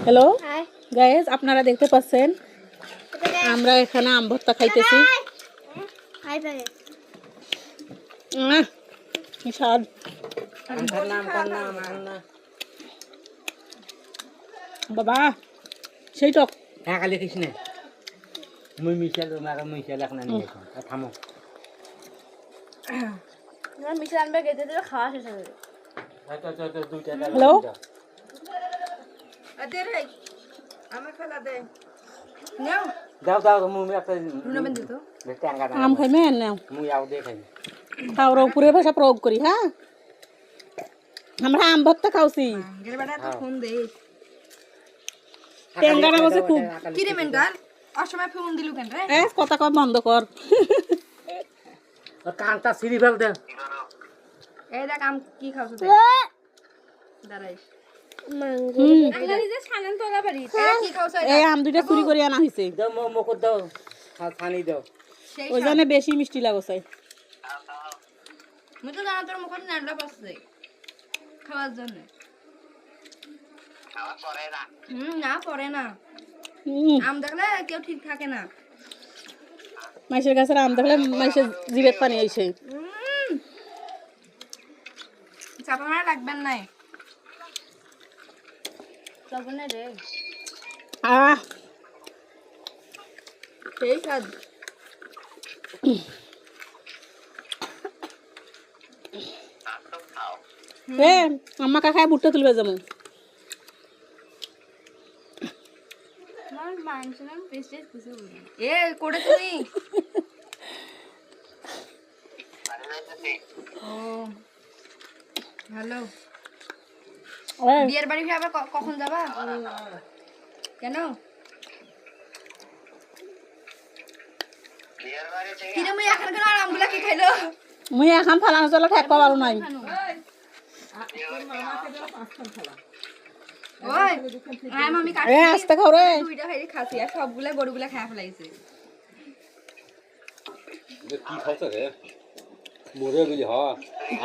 Hello guys, আপনারা দেখতে পাচ্ছেন আমরা এখানে আম ভর্তা খাইতেছি। কি স্বাদ! বাবা সেই টক। হ্যাঁ কালি কৃষ্ণ মুই মিশাল মিশাল এখন নিয়ে থামো মিশাল আনবে গেতে দিলে খাওয়া শেষ হবে। হ্যালো দাও দাও মুই একটা আম খাইবেন নাও, মুই আও দেখাই খাওয়ার উপরে ভাষা প্রয়োগ করি। হ্যাঁ, আমরা আম ভর্তা খাওছি। টেঙ্গারা বসে খুব কিরে মেনকার অসময় ফোন দিলু কেন রে? কথা কম বন্ধ কর। কানটা সিঁড়ি ফেল দে এই দেখ আম কি খাওছ তুই? দাঁড়াইস। আমরা নিজে ছানেন তোলা পারি। এটা কি খাওছ? এই আম দুইটা চুরি করে আনা হইছে। দাও মুখ দাও ছানি দাও ওই জন্য বেশি মিষ্টি লাগছে। মুই তো জানা তোর মুখে নাড়লা পাচ্ছে খাওয়ার জন্য। খাওয়া পড়ে না। না পড়ে না। আম দেখলে কেউ ঠিক থাকে না। মাইশের কাছে আম দেখলে মাইশের জিভে পানি আইছে। চাপা মারা লাগবেন নাই। লাগবে রে। সেই স্বাদ। আম্মা কাকায় ভুট্টা তুলবে যেমন। এ করে তুমি হ্যালো বিয়ের বাড়ি আবার কখন যাবা? কেন কিরে মুই এখন কেন আমগুলা কি খাইলো? মুই এখন ফালানো চলে ঠেক পারো নাই। ওই আমি কাটি আস্তে খাও রে। দুইটা ভাই খাসি আর সবগুলা গরুগুলা খায় ফেলাইছে। কি খাওছ রে মোরে বিলি হ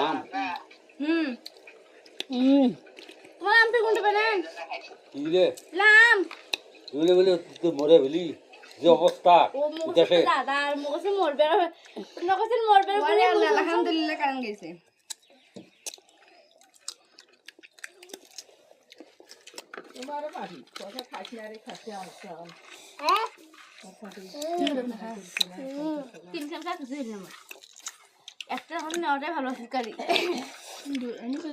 আম তোমার আম পে কোনটা বানান কি রে লাম বলে বলে তো মোরে বিলি যে অবস্থা ও মুখে দাদা আর মুখে মরবে নকসিল মরবে বলে আলহামদুলিল্লাহ কারণ গেছে। তোমার বাড়ি কথা খাসি আরে খাসি আসছে। তিন চামচা কিছু একটা এখন নেওয়াটাই ভালো শিকারি।